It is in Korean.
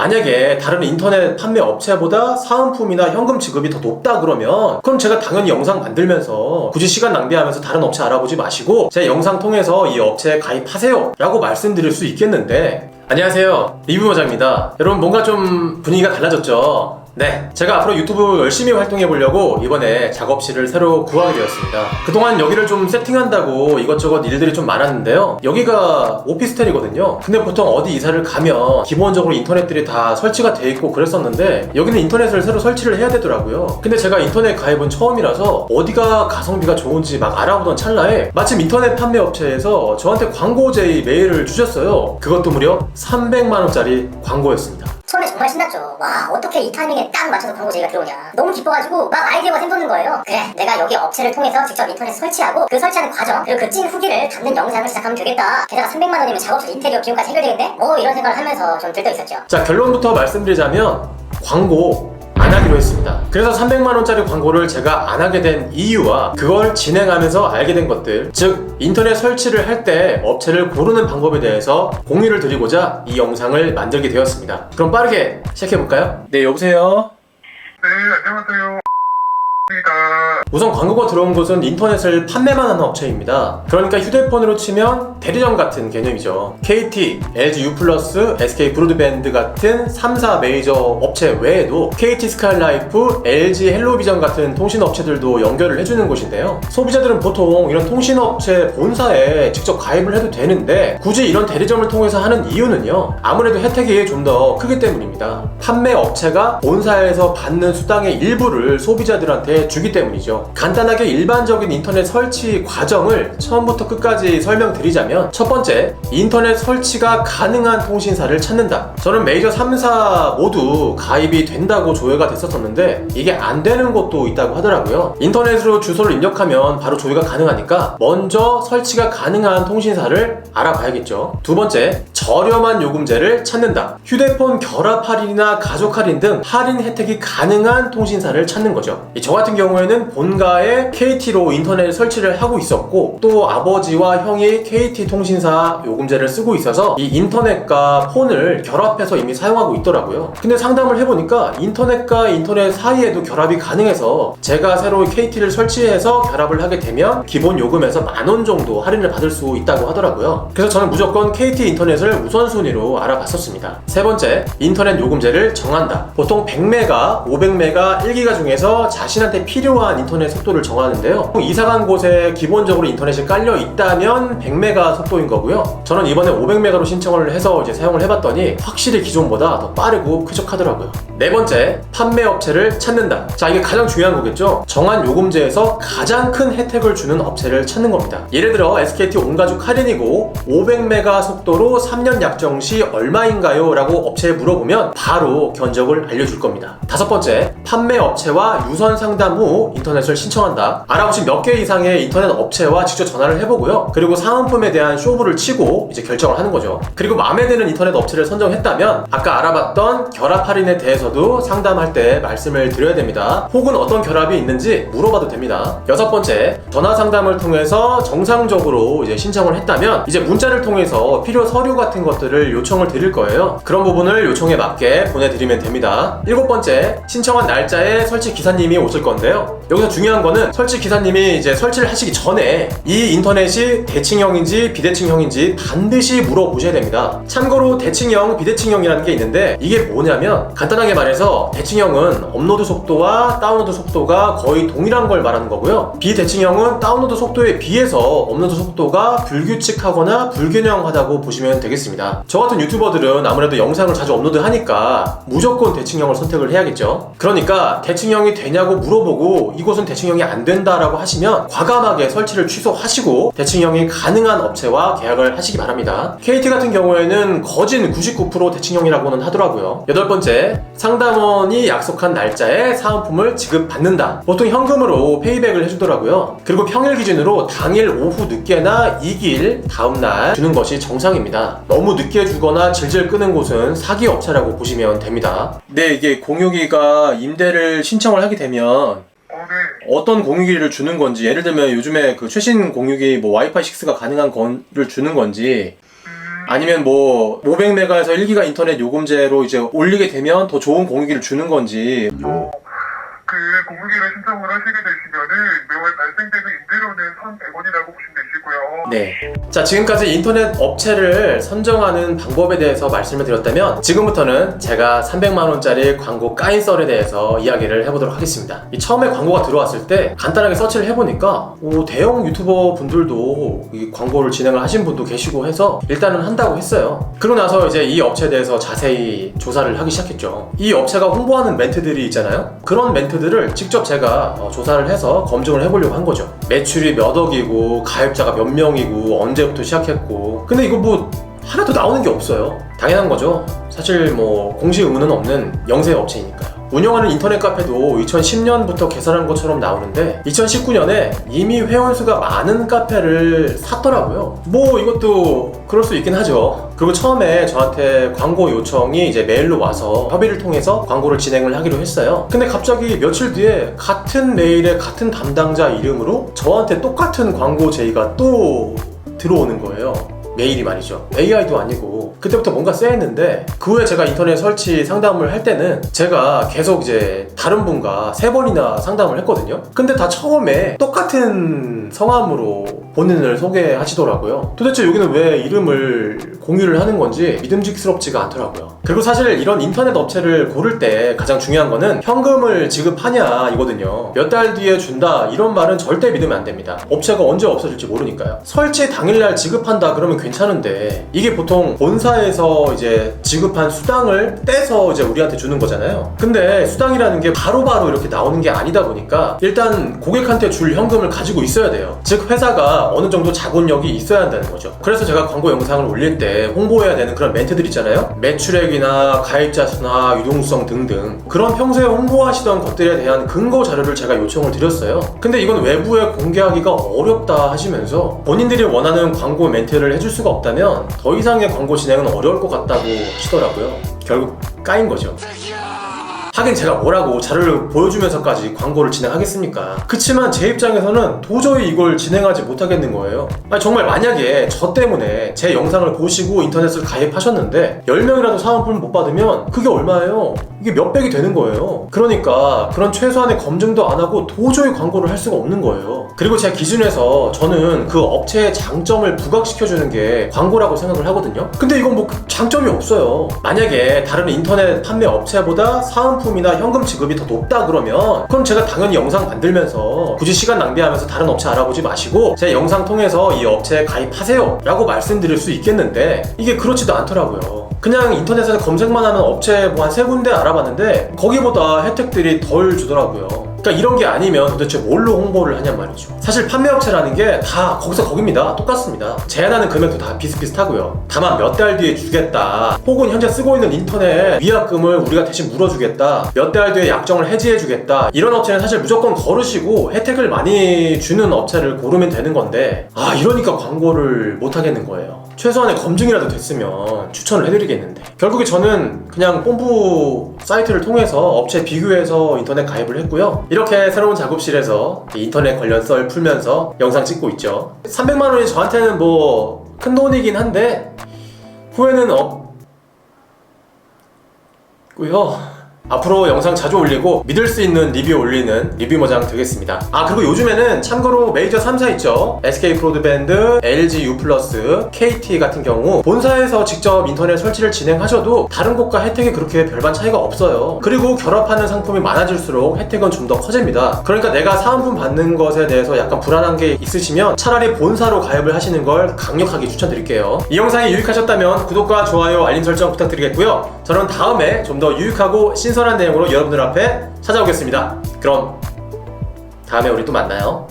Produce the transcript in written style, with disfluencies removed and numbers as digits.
만약에 다른 인터넷 판매 업체보다 사은품이나 현금 지급이 더 높다 그러면 그럼 제가 당연히 영상 만들면서 굳이 시간 낭비하면서 다른 업체 알아보지 마시고 제 영상 통해서 이 업체에 가입하세요 라고 말씀드릴 수 있겠는데, 안녕하세요, 리뷰모자입니다. 여러분, 뭔가 좀 분위기가 달라졌죠? 네, 제가 앞으로 유튜브 열심히 활동해보려고 이번에 작업실을 새로 구하게 되었습니다. 그동안 여기를 좀 세팅한다고 이것저것 일들이 좀 많았는데요, 여기가 오피스텔이거든요. 근데 보통 어디 이사를 가면 기본적으로 인터넷들이 다 설치가 돼 있고 그랬었는데 여기는 인터넷을 새로 설치를 해야 되더라고요. 근데 제가 인터넷 가입은 처음이라서 어디가 가성비가 좋은지 막 알아보던 찰나에 마침 인터넷 판매 업체에서 저한테 광고 제의 메일을 주셨어요. 그것도 무려 300만원짜리 광고였습니다. 처음에 정말 신났죠. 와, 어떻게 이 타이밍에 딱 맞춰서 광고 제의가 들어오냐. 너무 기뻐가지고 막 아이디어가 샘솟는 거예요. 그래, 내가 여기 업체를 통해서 직접 인터넷 설치하고 그 설치하는 과정 그리고 그 찐 후기를 담는 영상을 제작하면 되겠다. 게다가 300만 원이면 작업실 인테리어 비용까지 해결되겠네? 이런 생각을 하면서 좀 들떠 있었죠. 자, 결론부터 말씀드리자면 광고 안 하기로 했습니다. 그래서 300만원짜리 광고를 제가 안 하게 된 이유와 그걸 진행하면서 알게 된 것들, 즉 인터넷 설치를 할 때 업체를 고르는 방법에 대해서 공유를 드리고자 이 영상을 만들게 되었습니다. 그럼 빠르게 시작해볼까요? 네, 여보세요? 네, 안녕하세요. 우선 광고가 들어온 곳은 인터넷을 판매만 하는 업체입니다. 그러니까 휴대폰으로 치면 대리점 같은 개념이죠. KT, LG U+, SK 브로드밴드 같은 3사 메이저 업체 외에도 KT 스카이라이프, LG 헬로비전 같은 통신업체들도 연결을 해주는 곳인데요, 소비자들은 보통 이런 통신업체 본사에 직접 가입을 해도 되는데 굳이 이런 대리점을 통해서 하는 이유는요, 아무래도 혜택이 좀 더 크기 때문입니다. 판매 업체가 본사에서 받는 수당의 일부를 소비자들한테 주기 때문이죠. 간단하게 일반적인 인터넷 설치 과정을 처음부터 끝까지 설명드리자면, 첫 번째, 인터넷 설치가 가능한 통신사를 찾는다. 저는 메이저 3사 모두 가입이 된다고 조회가 됐었는데 이게 안 되는 곳도 있다고 하더라고요. 인터넷으로 주소를 입력하면 바로 조회가 가능하니까 먼저 설치가 가능한 통신사를 알아봐야겠죠. 두 번째, 저렴한 요금제를 찾는다. 휴대폰 결합 할인이나 가족 할인 등 할인 혜택이 가능한 통신사를 찾는 거죠. 저 같은 경우에는 본가에 KT로 인터넷 설치를 하고 있었고, 또 아버지와 형이 KT 통신사 요금제를 쓰고 있어서 이 인터넷과 폰을 결합해서 이미 사용하고 있더라고요. 근데 상담을 해보니까 인터넷과 인터넷 사이에도 결합이 가능해서 제가 새로 KT를 설치해서 결합을 하게 되면 기본 요금에서 10,000원 정도 할인을 받을 수 있다고 하더라고요. 그래서 저는 무조건 KT 인터넷을 우선순위로 알아봤었습니다. 세 번째, 인터넷 요금제를 정한다. 보통 100메가, 500메가, 1기가 중에서 자신한테 필요한 인터넷 속도를 정하는데요, 이사간 곳에 기본적으로 인터넷이 깔려 있다면 100메가 속도인 거고요. 저는 이번에 500메가로 신청을 해서 이제 사용을 해봤더니 확실히 기존보다 더 빠르고 쾌적하더라고요. 네 번째, 판매 업체를 찾는다. 자, 이게 가장 중요한 거겠죠. 정한 요금제에서 가장 큰 혜택을 주는 업체를 찾는 겁니다. 예를 들어 SKT 온가족 할인이고 500메가 속도로 3년 약정 시 얼마인가요? 라고 업체에 물어보면 바로 견적을 알려줄 겁니다. 다섯 번째, 판매 업체와 유선 상담 후 인터넷을 신청한다. 알아보신 몇 개 이상의 인터넷 업체와 직접 전화를 해보고요, 그리고 사은품에 대한 쇼부를 치고 이제 결정을 하는 거죠. 그리고 마음에 드는 인터넷 업체를 선정했다면 아까 알아봤던 결합 할인에 대해서도 상담할 때 말씀을 드려야 됩니다. 혹은 어떤 결합이 있는지 물어봐도 됩니다. 여섯 번째, 전화 상담을 통해서 정상적으로 이제 신청을 했다면 이제 문자를 통해서 필요 서류 같은 것들을 요청을 드릴 거예요. 그런 부분을 요청에 맞게 보내드리면 됩니다. 일곱 번째, 신청한 날짜에 설치 기사님이 오실 건데요, 여기서 중요한 거는 설치 기사님이 이제 설치를 하시기 전에 이 인터넷이 대칭형인지 비대칭형인지 반드시 물어보셔야 됩니다. 참고로 대칭형, 비대칭형이라는 게 있는데 이게 뭐냐면, 간단하게 말해서 대칭형은 업로드 속도와 다운로드 속도가 거의 동일한 걸 말하는 거고요, 비대칭형은 다운로드 속도에 비해서 업로드 속도가 불규칙하거나 불균형하다고 보시면 되겠습니다. 저 같은 유튜버들은 아무래도 영상을 자주 업로드하니까 무조건 대칭형을 선택을 해야겠죠. 그러니까 대칭형이 되냐고 물어보고 이곳은 대칭형이 안 된다라고 하시면 과감하게 설치를 취소하시고 대칭형이 가능한 업체와 계약을 하시기 바랍니다. KT 같은 경우에는 거진 99% 대칭형이라고는 하더라고요. 여덟 번째, 상담원이 약속한 날짜에 사은품을 지급받는다. 보통 현금으로 페이백을 해주더라고요. 그리고 평일 기준으로 당일 오후 늦게나 2길 다음날 주는 것이 정상입니다. 너무 늦게 주거나 질질 끄는 곳은 사기 업체라고 보시면 됩니다. 네, 이게 공유기가 임대를 신청을 하게 되면 어떤 공유기를 주는 건지, 예를 들면 요즘에 그 최신 공유기 뭐 와이파이 6가 가능한 거를 주는 건지. 아니면 뭐 500메가에서 1기가 인터넷 요금제로 이제 올리게 되면 더 좋은 공유기를 주는 건지. 그 공무기를 신청을 하시게 되시면은 매월 발생되는 임대료는 1,100원이라고 보시면 되시고요. 네. 자, 지금까지 인터넷 업체를 선정하는 방법에 대해서 말씀을 드렸다면 지금부터는 제가 300만원짜리 광고 까인 썰에 대해서 이야기를 해보도록 하겠습니다. 이 처음에 광고가 들어왔을 때 간단하게 서치를 해보니까 대형 유튜버 분들도 이 광고를 진행을 하신 분도 계시고 해서 일단은 한다고 했어요. 그러고 나서 이제 이 업체에 대해서 자세히 조사를 하기 시작했죠. 이 업체가 홍보하는 멘트들이 있잖아요. 그런 멘트들을 직접 제가 조사를 해서 검증을 해보려고 한 거죠. 매출이 몇 억이고 가입자가 몇 명이고 언제부터 시작했고. 근데 이거 뭐 하나도 나오는 게 없어요. 당연한 거죠. 사실 뭐 공시 의무는 없는 영세 업체이니까요. 운영하는 인터넷 카페도 2010년부터 개설한 것처럼 나오는데 2019년에 이미 회원수가 많은 카페를 샀더라고요. 뭐 이것도 그럴 수 있긴 하죠. 그리고 처음에 저한테 광고 요청이 이제 메일로 와서 협의를 통해서 광고를 진행을 하기로 했어요. 근데 갑자기 며칠 뒤에 같은 메일에 같은 담당자 이름으로 저한테 똑같은 광고 제의가 또 들어오는 거예요. 메일이 말이죠. AI도 아니고. 그때부터 뭔가 쎄했는데 그 후에 제가 인터넷 설치 상담을 할 때는 제가 계속 이제 다른 분과 3번이나 상담을 했거든요. 근데 다 처음에 똑같은 성함으로 본인을 소개하시더라고요. 도대체 여기는 왜 이름을 공유를 하는 건지 믿음직스럽지가 않더라고요. 그리고 사실 이런 인터넷 업체를 고를 때 가장 중요한 거는 현금을 지급하냐 이거든요. 몇 달 뒤에 준다 이런 말은 절대 믿으면 안 됩니다. 업체가 언제 없어질지 모르니까요. 설치 당일날 지급한다 그러면 괜찮은데 이게 보통 본사에서 이제 지급한 수당을 떼서 이제 우리한테 주는 거잖아요. 근데 수당이라는 게 바로바로 이렇게 나오는 게 아니다 보니까 일단 고객한테 줄 현금을 가지고 있어야 돼요. 즉 회사가 어느 정도 자본력이 있어야 한다는 거죠. 그래서 제가 광고 영상을 올릴 때 홍보해야 되는 그런 멘트들 있잖아요. 매출액이나 가입자 수나 유동성 등등 그런 평소에 홍보하시던 것들에 대한 근거 자료를 제가 요청을 드렸어요. 근데 이건 외부에 공개하기가 어렵다 하시면서 본인들이 원하는 광고 멘트를 해줄 수가 없다면 더 이상의 광고 진행은 어려울 것 같다고 하시더라고요. 결국 까인 거죠. 하긴 제가 뭐라고 자료를 보여주면서까지 광고를 진행하겠습니까? 그치만 제 입장에서는 도저히 이걸 진행하지 못하겠는 거예요. 아니 정말 만약에 저 때문에 제 영상을 보시고 인터넷을 가입하셨는데 10명이라도 사은품을 못 받으면 그게 얼마예요? 이게 몇백이 되는 거예요. 그러니까 그런 최소한의 검증도 안 하고 도저히 광고를 할 수가 없는 거예요. 그리고 제 기준에서 저는 그 업체의 장점을 부각시켜주는 게 광고라고 생각을 하거든요. 근데 이건 뭐 장점이 없어요. 만약에 다른 인터넷 판매 업체보다 사은품이나 현금 지급이 더 높다 그러면 그럼 제가 당연히 영상 만들면서 굳이 시간 낭비하면서 다른 업체 알아보지 마시고 제 영상 통해서 이 업체에 가입하세요 라고 말씀드릴 수 있겠는데 이게 그렇지도 않더라고요. 그냥 인터넷에서 검색만 하는 업체 뭐 한 3군데 알아봤는데 거기보다 혜택들이 덜 주더라고요. 그러니까 이런 게 아니면 도대체 뭘로 홍보를 하냔 말이죠. 사실 판매업체라는 게 다 거기서 거깁니다. 똑같습니다. 제한하는 금액도 다 비슷비슷하고요. 다만 몇 달 뒤에 주겠다, 혹은 현재 쓰고 있는 인터넷 위약금을 우리가 대신 물어주겠다, 몇 달 뒤에 약정을 해지해주겠다, 이런 업체는 사실 무조건 거르시고 혜택을 많이 주는 업체를 고르면 되는 건데 이러니까 광고를 못 하겠는 거예요. 최소한의 검증이라도 됐으면 추천을 해드리겠는데 결국에 저는 그냥 뽐뿌 사이트를 통해서 업체 비교해서 인터넷 가입을 했고요. 이렇게 새로운 작업실에서 인터넷 관련 썰 풀면서 영상 찍고 있죠. 300만원이 저한테는 뭐 큰 돈이긴 한데 후회는 없고요. 앞으로 영상 자주 올리고 믿을 수 있는 리뷰 올리는 리뷰머장 되겠습니다. 그리고 요즘에는 참고로 메이저 3사 있죠. SK 브로드밴드, LG U+, KT 같은 경우 본사에서 직접 인터넷 설치를 진행하셔도 다른 곳과 혜택이 그렇게 별반 차이가 없어요. 그리고 결합하는 상품이 많아질수록 혜택은 좀 더 커집니다. 그러니까 내가 사은품 받는 것에 대해서 약간 불안한 게 있으시면 차라리 본사로 가입을 하시는 걸 강력하게 추천드릴게요. 이 영상이 유익하셨다면 구독과 좋아요, 알림 설정 부탁드리겠고요. 저는 다음에 좀 더 유익하고 신선한 내용으로 여러분들 앞에 찾아오겠습니다. 그럼 다음에 우리 또 만나요.